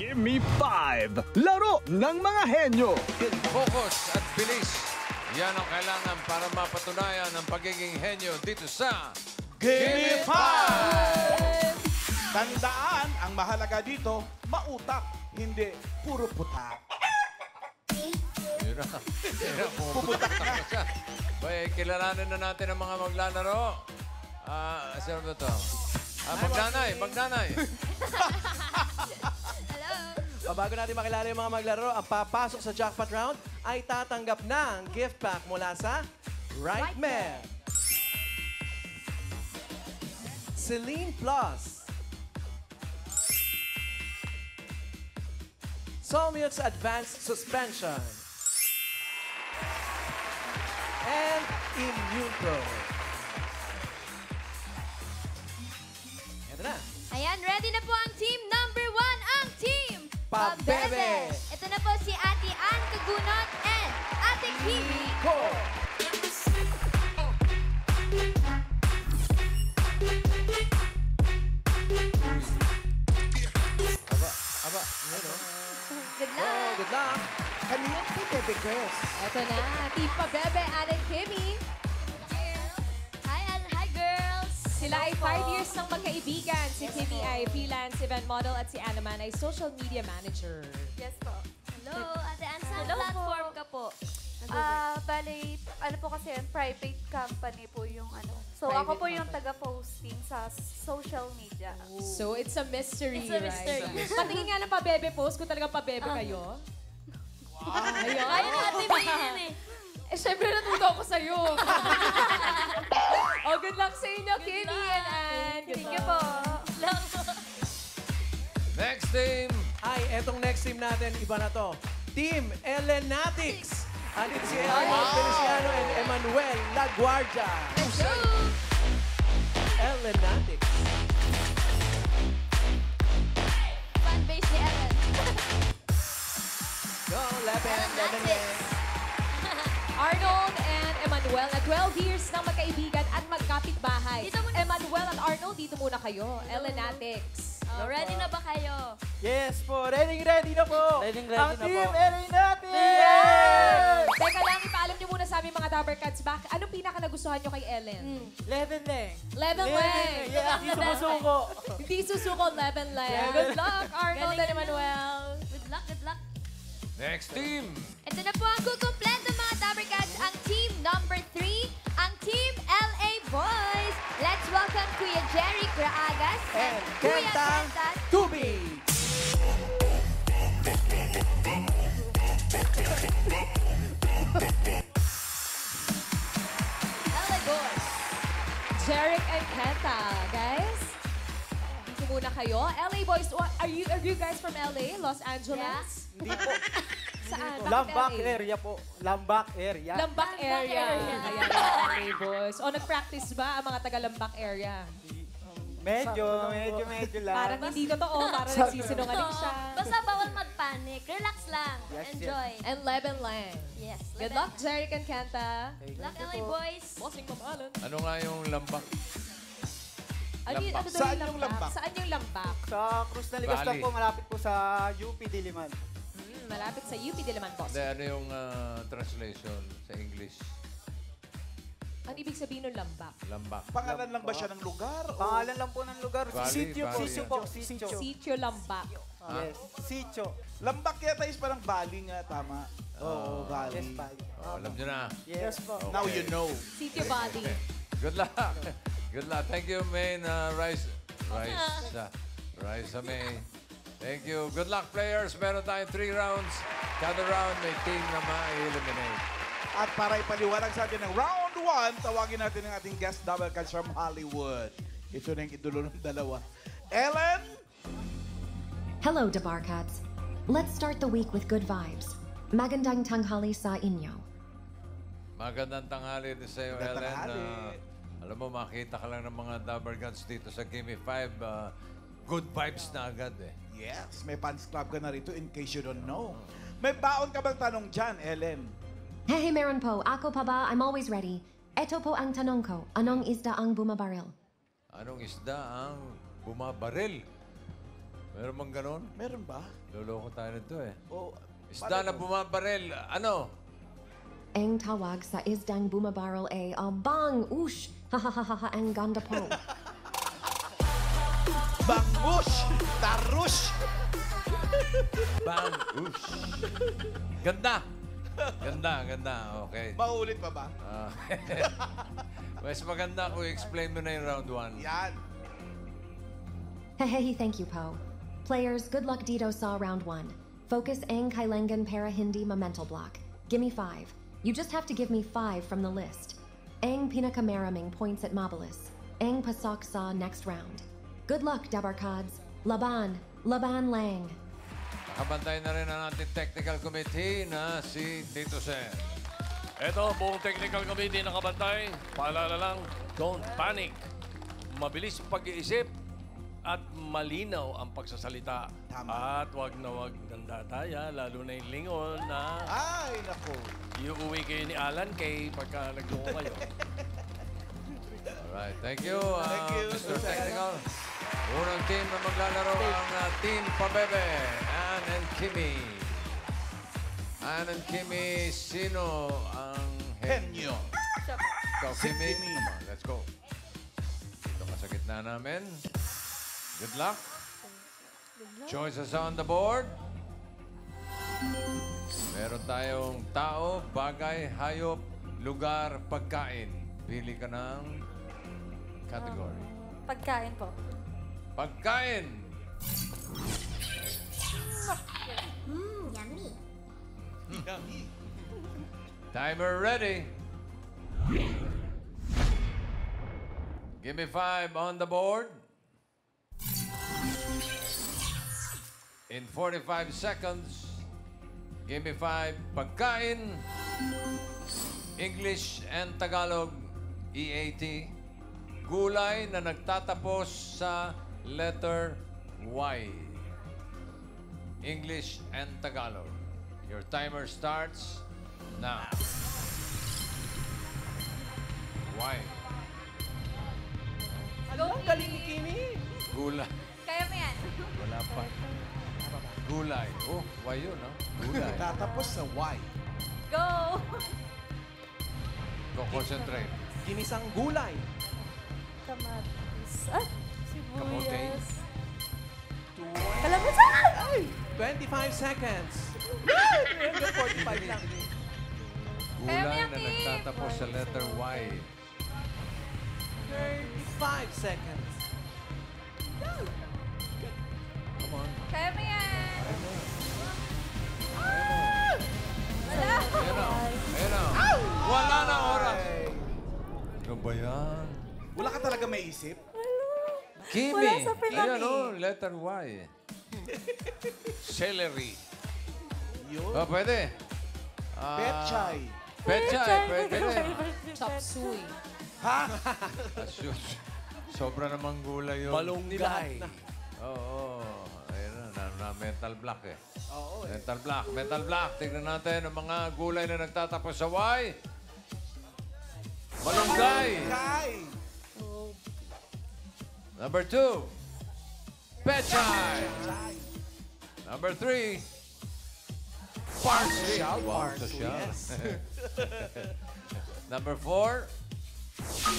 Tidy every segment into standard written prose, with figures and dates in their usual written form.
Gimme 5, laro ng mga henyo. Focus at bilis. Yan ang kailangan para mapatunayan ang pagiging henyo dito sa Gimme 5! Tandaan, ang mahalaga dito, mautak, hindi puro putak. Yun na. Pumuputak na siya. Bay, kilalanin na natin ang mga maglalaro. Sino ba ito? Magnanay. Bago natin makilala yung mga maglaro, ang papasok sa jackpot round ay tatanggap ng gift pack mula sa Right Man. Celine Plus. Solmux Advanced Suspension. And Immune Pro. Ito na. Ayan, ready na po ang team number 1, ang team Pabebe. Ito na po si Ate Ann Kagunot and Ate Kimi Ko. Aba, yun o. Good luck! Oh, good luck. Kanina po, Bebe Girls. Ito na, Team Pabebe, Ann and Kimmy. Hi, Ann. Hi, girls! Sila ay 5 years ng magkaibigan. Si Kimmy ay freelance event model at si Ann naman ay social media manager. Yes po. Hello, Ate Ann. Saan Hello po. platform ka po? Bali, ano po kasi, private company po yung ano. So, Private ako po yung company. taga-posting sa social media. So, it's a mystery, It's a mystery. right? Patingin nga ng Pabebe post kung talagang Pabebe kayo. Ayun. Ayun ang Ate Maylin eh. Eh, syempre natuto ako sa'yo. Oh, good luck sa inyo, Kimmy and Ann. Good Thank you luck. po. Next team. Ay, etong next team natin, iba na to. Team Elenatics. Andito si Elmar Feliciano and Emmanuel Laguardia. Let's go! Elenatics. Fanbase ni Ellen. Go, Lepen. Elenatics. Arnold and Emmanuel na 12 years nang magkaibigan at magkapitbahay. Dito muna. Emmanuel at Arnold, dito muna kayo. Elenatics. Oh, ready na ba kayo? Yes po, ready na po. Ready Ang na team po. LA natin! Teka lang, ipaalam niyo muna sa aming mga Dabber Cats back. Anong pinaka nagustuhan niyo kay Ellen? Leven lang. Level lang. Yeah, hindi sumusuko. Hindi susuko, level lang. Good luck, Arnold and Emmanuel. Good luck, good luck. Next team. Ito na po ang kukumpleto mga Dabber Cats, ang team number 3, ang team LA Boys. Let's welcome Kuya Jerry Graagas and Kuya Kentang Kenta Tubi. LA Boys. Jeric and Kenta, guys. Dito muna kayo. LA Boys, are you guys from LA? Los Angeles? Hindi po. Saan? Bakit Lambak LA? area po. Lambak area. Lambak area. area. Ayan, LA Boys. O, nag-practice ba ang mga taga-Lambak area? Medyo lang. Parang hindi totoo. Parang nagsisinungaling siya. Basta bawal mag-panic. Relax lang. Yes, Enjoy. And Leven lang. Yes. Good luck, Jeric and Kenta. Good luck, LA Boys. Bossing pamahalan. Ano nga yung lambak? Ano yun? Ano daw Saan yung yung lambak? lambak? Saan yung lambak? Sa Cruz na Ligas lang Bali. po, malapit po sa UP Diliman. Malapit sa UP Diliman, boss. Hindi, ano yung translation sa English? Ano ibig sabihin ng lambak? Lambak. Pangalan lang ba siya ng lugar? o- Pangalan lang po ng lugar. Bali, Sitio po. Bali. Sitio po. Sitio. Sitio Lambak. Yes. Sitio. Lambak yata is parang Bali nga, tama. Oo, Bali. Yes, Bali. Oh, alam nyo na. Yes po. Now you know. Sitio Bali. Good luck. Good luck. Thank you, Main. Raisa May. Thank you. Good luck, players. Meron tayong 3 rounds. Kada round may team na ma-eliminate. At para ipaliwanag sa atin ng round 1, tawagin natin ang ating guest double catch from Hollywood. Ito na yung idulo ng dalawa. Ellen? Hello, Dabarkats. Let's start the week with good vibes. Magandang tanghali sa inyo. Magandang tanghali din sa'yo, Magandang Ellen. tanghali. Alam mo, makita ka lang ng mga Dabber Guns dito sa Gimme 5. Good vibes na agad eh. Yes, may fans club ka na rito in case you don't know. May baon ka bang tanong dyan, Ellen? Hehe meron po, ako pa ba? I'm always ready. Eto po ang tanong ko, anong isda ang bumabaril? Anong isda ang bumabaril? Meron bang ganon? Meron ba? Loloko tayo nito eh. O, Isda na bumabaril. Ano? Ang tawag sa isdang bumabarrel ay bang ush. Ha ha ha ha ha ang ganda po. Bangush! Tarush! Bang! Ush! Ganda! Ganda. Okay. Maulit pa ba? Ah, mas maganda kung explain mo na yung round 1. Yan. Hey, thank you, Po. Players, good luck dito sa round 1. Focus ang kailangan para hindi ma-mental block. Gimme 5. You just have to give me 5 from the list. Ang pinakamaraming points at mabilis. Ang pasok sa next round. Good luck, Dabarkads. Laban lang. Nakabantay na rin ang ating technical committee na si Tito Sen. Eto, buong technical committee nakabantay. Paalala lang, don't panic. Mabilis pag-iisip at malinaw ang pagsasalita. Tama. At wag nandataya, lalo na yung lingon na Ay, naku. iuwi kayo ni Alan kay pagka nagluko kayo. Alright, thank you, Thank you, Mr. Sir. Technical. Unang team na maglalaro ang Team Pabebe, Ann and Kimmy. Ann and Kimmy, sino ang Henyo. Ikaw, Si Kimmy. Kimmy. Come on, let's go. Dito ka sa gitna namin. Good luck. Choices on the board. Meron tayong tao, bagay, hayop, lugar, pagkain. Pili ka ng category. Pagkain po. Pagkain. Yummy. Timer ready. Give me 5 on the board. In 45 seconds, give me 5 pagkain, English and Tagalog, EAT, gulay na nagtatapos sa letter Y. English and Tagalog. Your timer starts now. Y. Ano? Ang galing ni Kimi. Gulay. Kaya mo yan. Wala pa. Gulay. Oh, why yun, no? Gulay. Tatapos sa Y. Go! Go concentrate. Ginisang gulay. Kamatis. Ah, Kamote. sibuyas. Kalabasan! 25 seconds. Hanggang 45 lang. Gulay na nagtatapos sa letter Y. 35 seconds. Come on. Kaya mo yan. Wala. Ayan na. Ayan na. Wala na oras. Ano ba yan? Wala ka talaga may isip? Kimi. Wala sa pinag- Ayan o, letter Y. Celery. Yun. Oh, pwede. Petchay. Petchay. Pwede rin. Chop suey. Ha? Shoot. Sobra namang gulay yun. Malunggay. Oo. Ayun na, mental block eh. Oo eh. Mental block, mental block. Tignan natin ang mga gulay na nagtatapos sa Y. Malunggay. Kay. Number 2. Pechay. Number 3. Parsley. Parsley, yes. Number 4.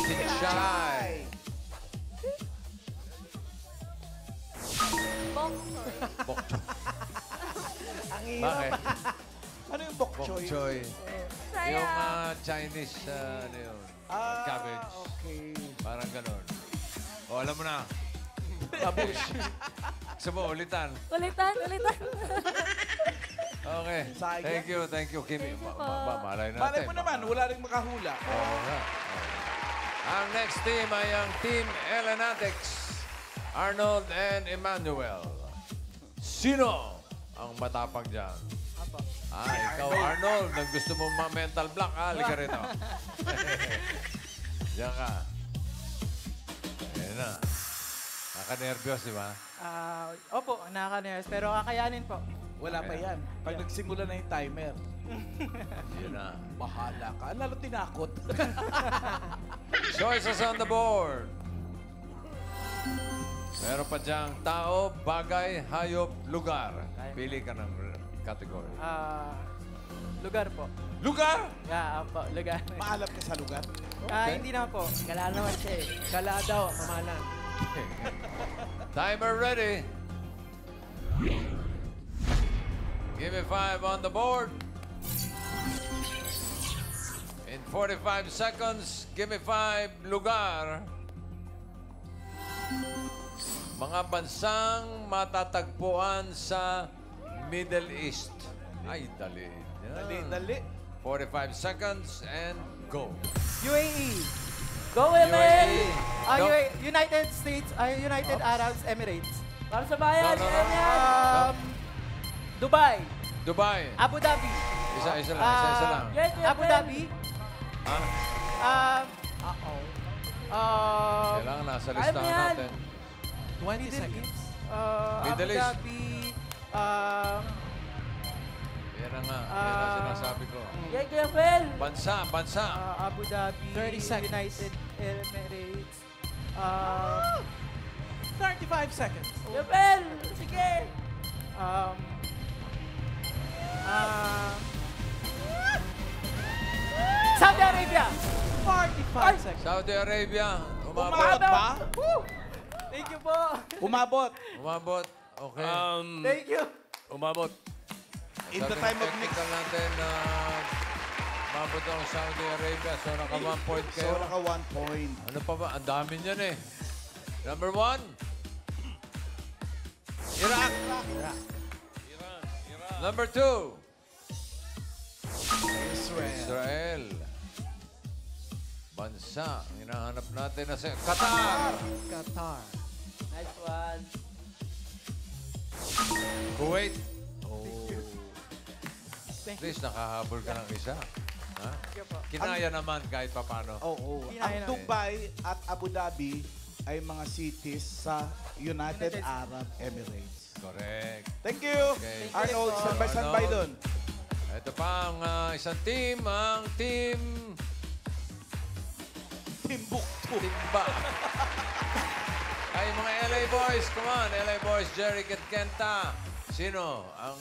Pechay. Bokchoy. Ang hirap. Bakit? Ano yung bok choy? Bokchoy. Sayang. Yung Chinese, ano yun? Cabbage. Okay. Parang ganon. O, alam mo na. Babush. Gusto mo, ulitan. Ulitan. Okay. Sayang. Thank you, Kimi. Malay natin. Malay mo naman, wala rin makahula. Oo nga. Ang next team ay ang Team Elenatics. Arnold and Emmanuel. Sino ang matapang dyan? Ikaw, Arnold. Nang gusto mo ma-mental block, halika rito. Diyan ka. Ayan na. Naka-nervyos, di ba? Opo, nakaka-nervous. Pero kakayanin po. Wala pa yan. Pag nagsimula na yung timer, Yun na. bahala ka. Lalo tinakot. Choices on the board. Meron pa diyang tao, bagay, hayop, lugar. Pili ka ng category. Lugar po. Lugar! Opo, lugar. Maalam ka sa lugar? Hindi na po. Kala naman siya eh. Kala daw, mamalan. Timer ready. Give me 5 on the board. In 45 seconds, give me 5 lugar. Mga bansang matatagpuan sa Middle East. Ay, dali. Dali. 45 seconds and go. UAE. Go, Eman! Go. United States, United Arab Emirates. Para sa bayan, No. Dubai. Dubai. Abu Dhabi. Isa lang. Abu Dhabi. Ha? Kailangan nasa listahan natin. 20 seconds. Middle Abu East. Dhabi. Yan na nga. Yan ang sinasabi ko. Bansa. Abu Dhabi. 30 seconds. United Emirates. 35 seconds. Sige! Saudi Arabia. 45 seconds. Saudi Arabia. Umabot ba? Thank you po. Umabot. Umabot. Okay. Thank you. Umabot. In the time of mix. Technical natin na umabot ang Saudi Arabia. So, naka 1 point So, kayo. naka 1 point. Ano pa ba? Ang dami niyan eh. Number 1. Iraq. Number 2. Israel. Bansa. Ang hinahanap natin na si Qatar. Qatar. Nice one. Kuwait. At least nakahabol ka ng isa. Ha? Kinaya naman kahit papano. Oo. Ang Dubai at Abu Dhabi ay mga cities sa United Arab Emirates. Correct. Thank you. Okay. Arnold, standby doon. Ito pa ang isang team, ang team Timbuktu. Timba. Ay, mga LA Boys, come on. LA Boys, Jeric at Kenta. Sino ang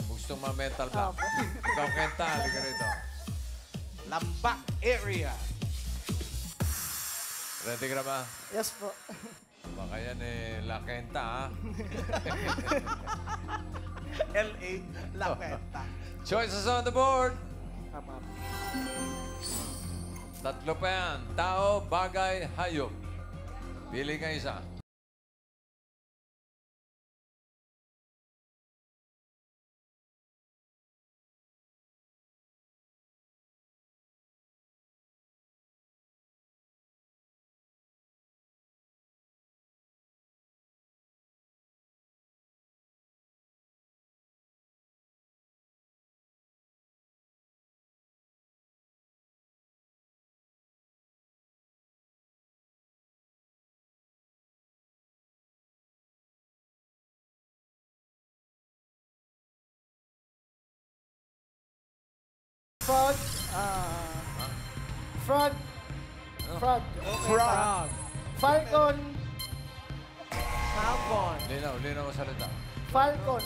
gustong ma-mental block? Ikaw, Kenta, halika rito. Lambak area. Ready ka na ba? Yes po. Baka yan La Kenta, ha? LA, La Quenta. Choices on the board. Tatlo pa yan. Tao, bagay, hayop. Pili ka isa. Frog. Frog. Frog. Frog. Falcon. Falcon. Linaw ang salita. Falcon.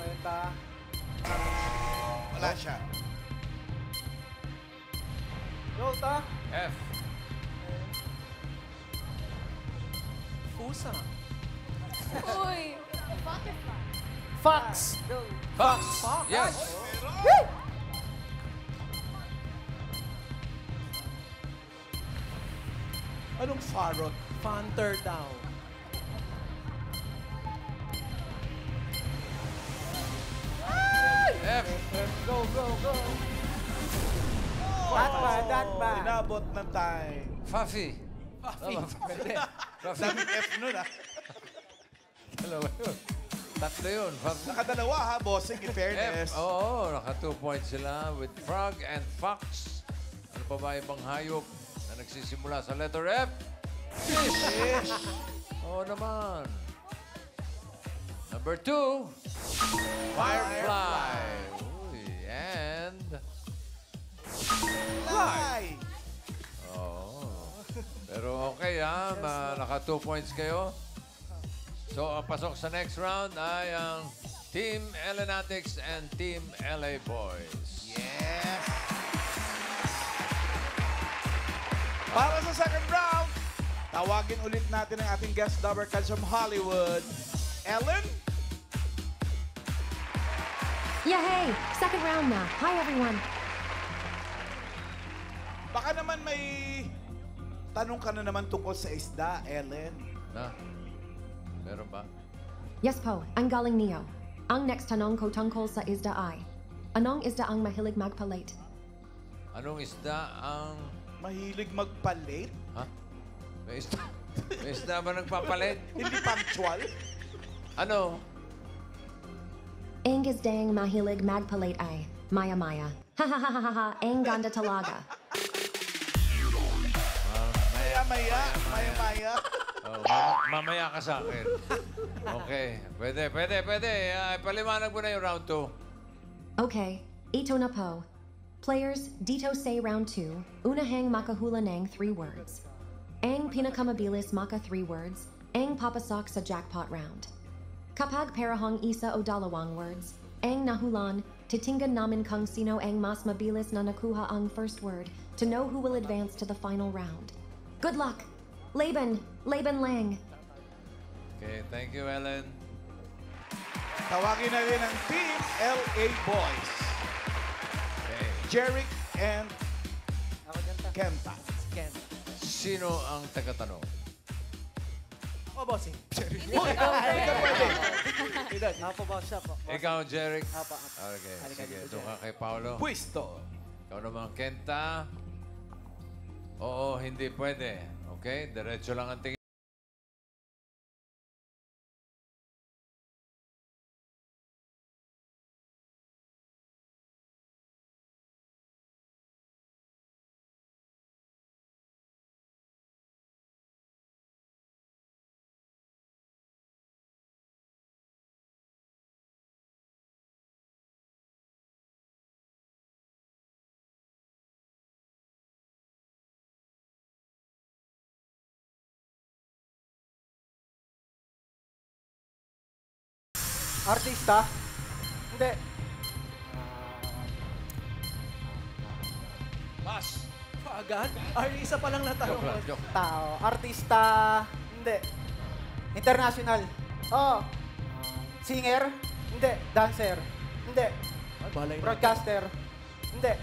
Wala siya. Yota. F. Pusa. Uy! Fox. Fox. Yes. Anong farot? Panther daw. F. Go. Datba. Inabot ng time. Fuffy. Puffy. Fuffy. Daming F nun, ha? Dalawa yun. Tatlo yun. Fuffy. Nakadalawa, ha, bossing, in fairness. F. Oo, naka 2 points sila with Frog and Fox. Ano pa ba ibang hayop na nagsisimula sa letter F? Fish. Oo naman. Number 2, Firefly. Uy, and... Fly. Oo. Pero okay ha, naka 2 points kayo. So, ang pasok sa next round ay ang Team Elenatics and Team LA Boys. Yes! Para sa second round, tawagin ulit natin ang ating guest double catch from Hollywood. Ellen? Yeah, hey! Second round na. Hi, everyone. Baka naman may tanong ka na naman tungkol sa isda, Ellen. Na? Meron ba? Yes po, ang galing niyo. Ang next tanong ko tungkol sa isda ay, anong isda ang mahilig magpalit? Anong isda ang... Mahilig magpalit? Ha? May isda? May isda ba nagpapalit? Hindi punctual? Ano? Ang isdang mahilig magpalit ay, maya-maya. Ha ha ha ha ha ha, ang ganda talaga. Maya-maya. Oh, mamaya ka sa akin. Okay. Pwede. Paliwanag mo na yung round 2. Okay, ito na po. Players, dito say round 2, unahang makahula ng 3 words. Ang pinakamabilis maka 3 words, ang papasok sa jackpot round. Kapag parahong isa o dalawang words, ang nahulan, titingnan namin kung sino ang mas mabilis na nakuha ang first word to know who will advance to the final round. Good luck! Laban lang! Okay, thank you, Ellen. Tawagin natin ang Team LA Boys. Okay. Jeric and Kenta. Sino ang tagatanong? O, bossing. Apo, boss siya po. Ikaw, Jeric. Apo. Okay, sige. Doon ka kay Paolo. Pwisto. Ikaw naman, Kenta. Oo, hindi pwede. Okay, diretso lang ang tingin. Artista? Hindi. Pass! Agad? Ay, isa pa lang natanong. Joke lang, joke. Tao. Artista? Hindi. International? Oo. Singer? Hindi. Dancer? Hindi. Ay, balay na. Broadcaster? Hindi.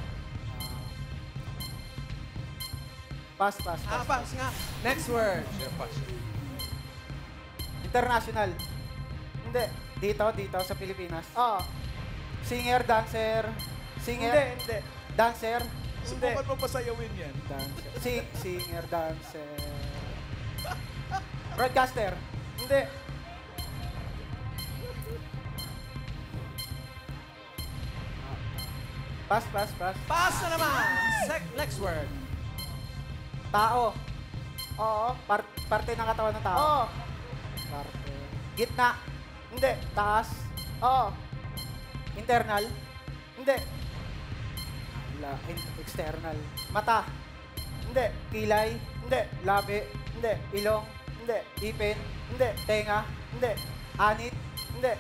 Pass. Pass nga. Next word. Siya, pass. International? Hindi. Dito sa Pilipinas? Oo. Singer, dancer? Singer? Hindi. Dancer? Hindi. Subukan mo pasayawin yan. Dancer. Singer, dancer. Broadcaster? Hindi. Pass. Pass na naman. Next word. Tao? Oo. Parte ng katawan ng tao? Oo. Parte. Gitna? Hindi. Taas? Oo. Internal? Hindi. External. Mata? Hindi. Kilay? Hindi. Labi? Hindi. Ilong? Hindi. Ipin? Hindi. Tenga? Hindi. Anit? Hindi.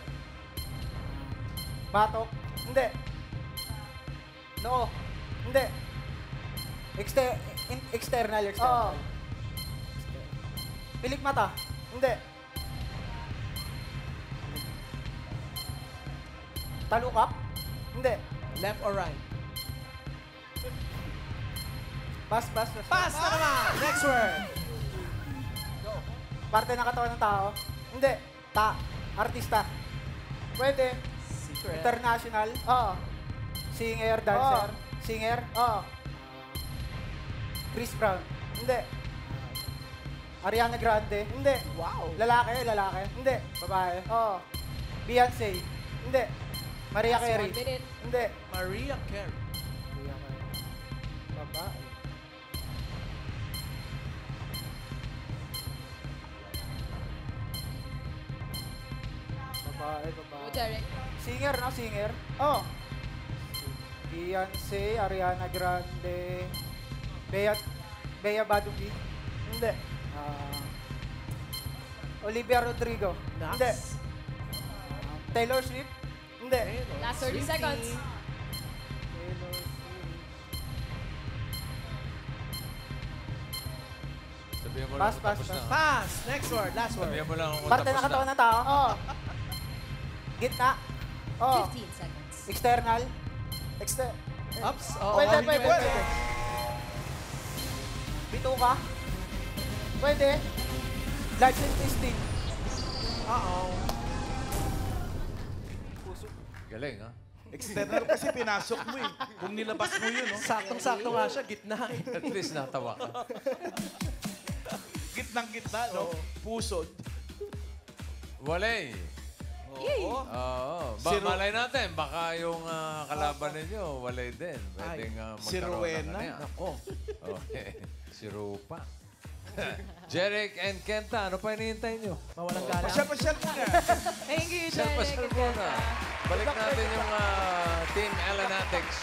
Batok? Hindi. Noo? Hindi. External. Oo. Pilik mata? Hindi. Talukap? Hindi. Left or right? Pass. Pass na naman. Next word. Parte ng katawan ng tao? Hindi. Artista? Pwede. Secret. International? Oo. Singer, dancer? Singer? Oo. Chris Brown? Hindi. Ariana Grande? Hindi. Wow. Lalaki? Hindi. Babae? Oo. Beyonce? Hindi. Mariah Last Carey? 1 minute. Hindi. Maria Carey. Mariah Carey. Babae. Babae. Go, Derek. Singer, no? Singer? Oo. Beyonce, Ariana Grande, Bea Badubi? Hindi. Olivia Rodrigo. Nax. Hindi. Taylor Swift. Hindi. Last 30 seconds. Taylor Swift. Sabihin mo lang Pass, kung pass, tapos pass. na. Pass. Next word. Last word. Sabihin mo lang kung Parte tapos ng katawan na. ng tao. Oo. Gitna. Oo. 15 seconds. External. Ups. Oo, Pwede, hindi pwede. Bituka. Pwede. Large intestine. Uh-oh. Galing, ha? External kasi pinasok mo eh. Kung nilabas mo yun, no? Saktong-sakto nga siya, gitna eh. At least natawa ka. Gitnang-gitna, no? Pusod. Walay. Oo. Oo. Malay natin, baka yung kalaban ninyo, walay din. Pwedeng Si magkaroon ng Rowena. ano yan. Ako. Okay. Si Rupa. Jeric and Kenta, ano pa hinihintay nyo? Mawalang galang. Pasyal-pasyal muna. Thank you, Pasyal Derek. muna. Balik natin yung Team Elenatics.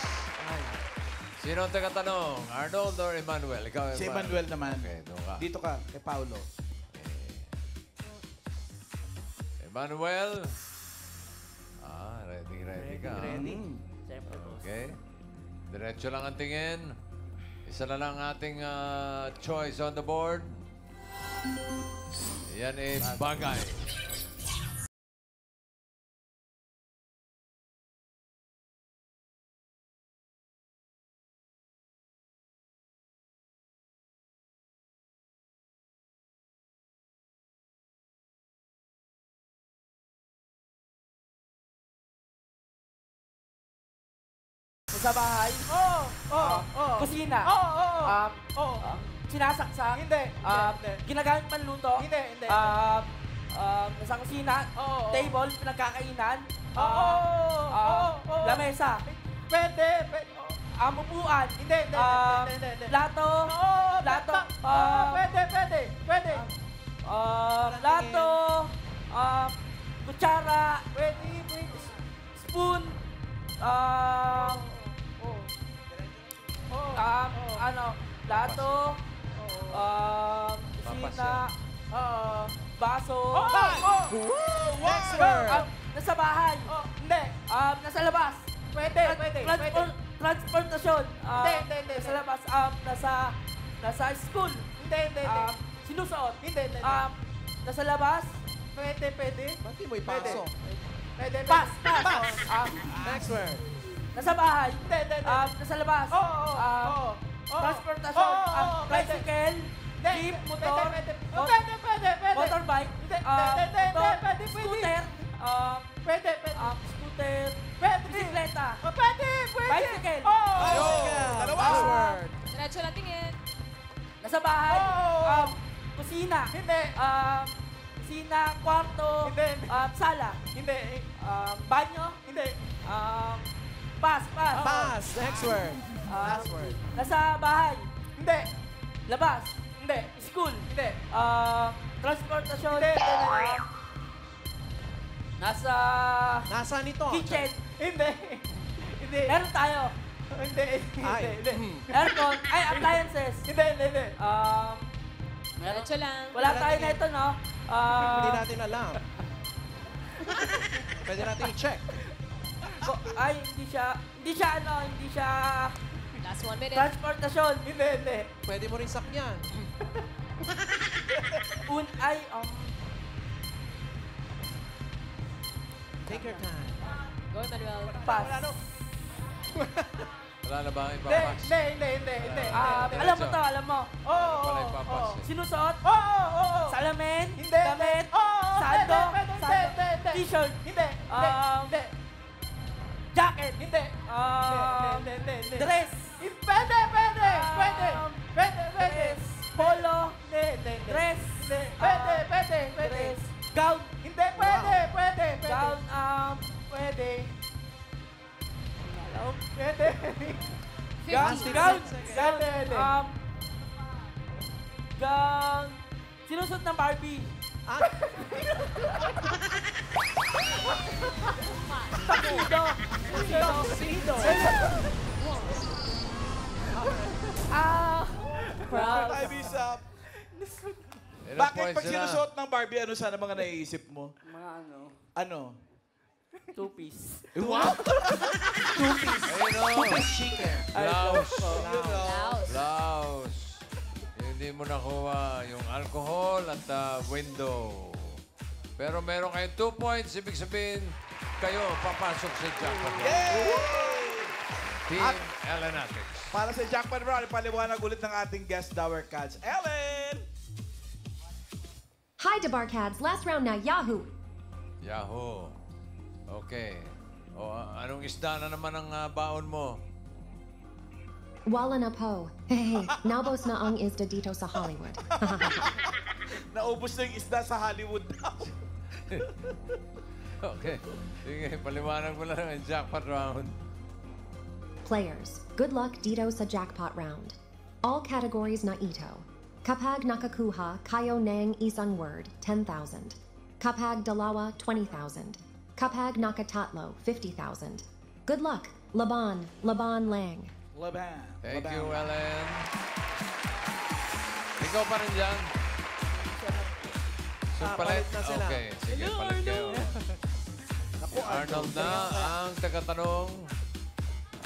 Sino ang tagatanong? Arnold or Emmanuel? Ikaw, Si Emmanuel naman. Okay, doon ka. Dito ka, kay Paolo. Emmanuel. Ready ka. Ready. Okay. Diretso lang ang tingin. Isa na lang ating choice on the board. Yan ay bagay. Sa bahay. Kusina. Sinasaksak. Hindi. Ginagamit panluto. Hindi. Nasa kusina. Table, pinagkakainan. Lamesa. Pwede. Upuan. Hindi. Plato. Pwede. Plato. Kutsara. Pwede. Spoon. Plato, kusina, baso. Next word. Nasa bahay. Hindi. Nasa labas. Pwede. Transportasyon. Hindi. Nasa labas. Nasa school. Hindi. Sinusuot. Hindi. Nasa labas. Pwede. Ba't di mo ipasok? Pwede. Pass. Next word. Nasa bahay. Hindi. Nasa labas. Transportasyon. Tricycle. Jeep. Motor. Motorbike. Scooter. Scooter. Bisikleta. Bicycle. Last word. Diretso lang tingin. Nasa bahay. Kusina. Hindi. Kusina, kwarto. Hindi. Sala. Hindi. Banyo. Hindi. Pass. Pass. Next word. Last word. Nasa bahay. Hindi. Labas. Hindi. School. Hindi. Transportasyon. Hindi. Nasa nito? Kitchen. Hindi. Meron tayo. Hindi. Aircon. Appliances. Hindi. Diretso lang. Wala tayo na ito, no? Hindi natin alam. Pwede natin i-check. Hindi siya Last 1 minute. transportasyon. Hindi. Pwede mo rin sakyan. Take your time. Go, Emmanuel. Pass. Wala na ba ang ipapass? Hindi. Alam mo. Wala ipapass. Sinusuot? Salamin? Damit? Sando? T-shirt? Hindi. Jacket? Hindi. Dress? Pwede. Polo? Dress? Pwede. Dress? Gown? Hindi. Pwede. Gown? Pwede. Gown. Sinusot ng Barbie. Tuxedo. Time is up. Ilang Bakit points pag sila? sinusuot ng Barbie, ano sana mga naiisip mo? Mga ano, Ano? two-piece. Wow! Ayun o. Chicken. Blouse. Blouse. Blouse. Hindi mo nakuha yung alcohol at window. Pero meron kayong 2 points. Ibig sabihin, kayo papasok sa jackpot. Team Elenatics. Para sa jackpot round, ipaliwanag ulit ng ating guest Dower Cats. Ellen! Hi, Debarcads. Last round na, Yahoo! Yahoo. Okay. O, anong isda na naman ang baon mo? Wala na po. Hey, naubos na ang isda dito sa Hollywood. Naubos na yung isda sa Hollywood daw. Okay. Sige, paliwanag mo lang ang jackpot round. Players, good luck dito sa jackpot round. All categories na ito. Kapag nakakuha kayo ng isang word, 10,000. Kapag dalawa, 20,000. Kapag nakatatlo, 50,000. Good luck. Laban, laban lang. Laban. Thank Laban. you, Ellen. Ikaw pa rin dyan. So, palit? palit na sila. Okay, sige, palit kayo. Si Arnold na ang tagatanong.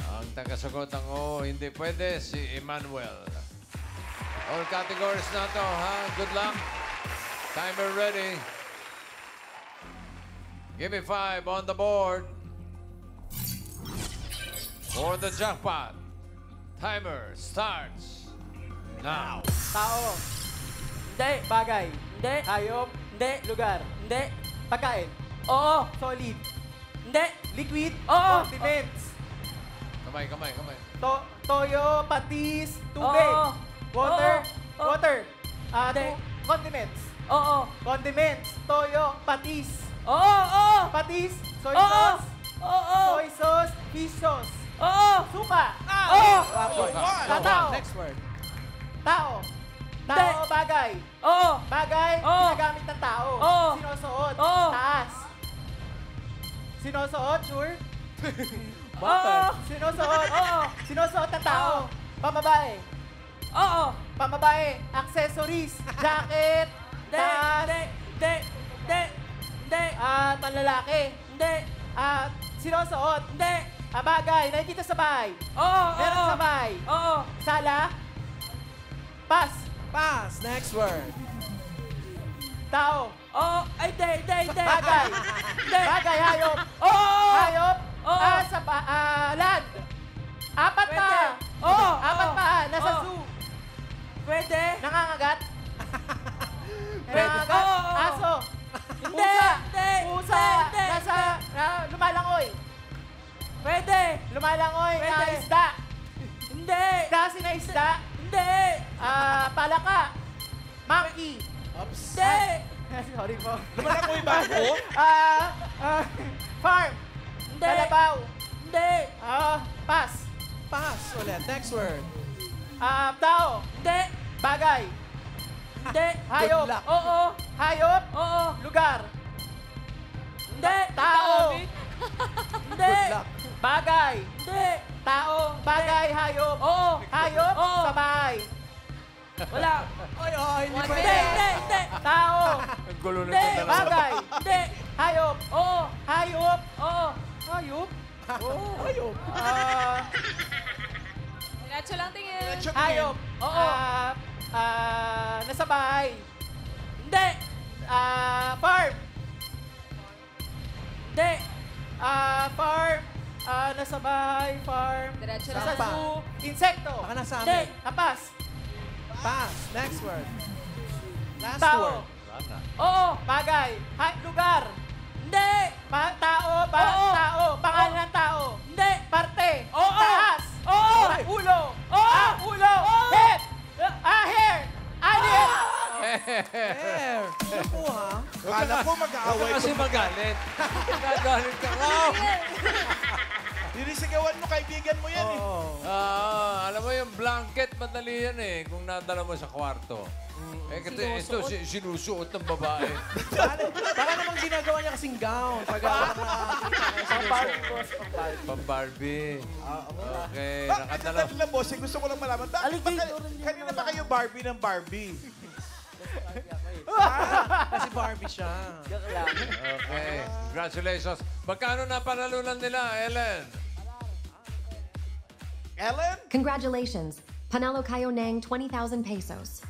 Ang tagasagot ang hindi pwede, si Emmanuel. All categories na to, ha? Good luck. Timer ready. Give me 5 on the board. For the jackpot. Timer starts now. Tao. Hindi. Bagay. Hindi. Hayop. Hindi. Lugar. Hindi. Pagkain. Oo. Solid. Hindi. Liquid. Oo. Condiments. Kamay. Toyo. Patis. Tubig. Water. Water. Condiments. Oo. Condiments. Toyo. Patis. Oo. Patis. Soy sauce. Soy sauce. Fish sauce. Suka. Tao. Next word. Tao. Tao, bagay. Bagay, ginagamit ng tao. Sinusuot. Taas. Sinusuot, sure? Sinusuot. Sinusuot ng tao. Pamabae. Pamabae. Accessories. Jacket. Taas. Panlalaki. Sinusuot. Bagay. Nakikita sa bahay. Meron sa bahay. Sala. Pas. Pass. Next word. Tao. Bagay. Bagay, hayop. Hayop. Land. Apat pa. Apat pa. Nasa zoo. Pwede. Nangangagat. Nangangagat. Aso. Pusa. Nasa lumalangoy. Pwede. Lumalangoy. Isda. Hindi. Klase na isda. Hindi. Palaka. Monkey. Oops. Hindi. Sorry po. Lumalangoy ba ako? Farm. Hindi. Kalabaw. Hindi. Pass. Pass ulit. Next word. Tao. Hindi. Bagay. Hindi. Hayop. Good luck. Oo. Hayop. Oo. Lugar. Hindi. Tao. Hindi. Good luck. Bagay. Hindi. Tao. Bagay. Hayop. Oo. Hayop. Sa bahay. Wala. Hindi Hindi. pwede. Hindi. Tao. Ang gulo na Hindi. ito dalawa. Bagay. Hindi. Hayop. Oo. Hayop. Oo. Hayop. Hayop. Diretso lang tingin. Hayop. Oo. Nasa bahay. Hindi. Farm. Hindi. Farm. Nasa bahay. Farm. Diretso Nasa lang. zoo. Insekto. Baka nasa Hindi. amin. Kapas. Pass. Next word. Last Tao. word. Sana. Oo. Bagay. Lugar. Hindi. Tao. Tao. Pangalan ng tao. Hindi. Parte. Taas. Ulo. Ulo. Head. Hair. Alien. Hair. Ano po, ha? Kala ko mag-aaway. Kasi magalit. Nagalit ka. Wow! Dinisigawan mo, kaibigan mo yan eh. Alam mo yung blanket, madali yan eh. Kung nadala mo sa kwarto. Ito, sinusuot ng babae. Baka namang ginagawa niya kasing gown. Pang-Barbie. Okay, Bakit nakadala. ang lang, boss? Gusto ko lang malaman. Kanina ba kayo Barbie ng Barbie? Kasi Barbie siya. Joke lang. Okay. Congratulations. Magkano na panalunan nila, Ellen? Ellen? Congratulations. Panalo kayo ng 20,000 pesos.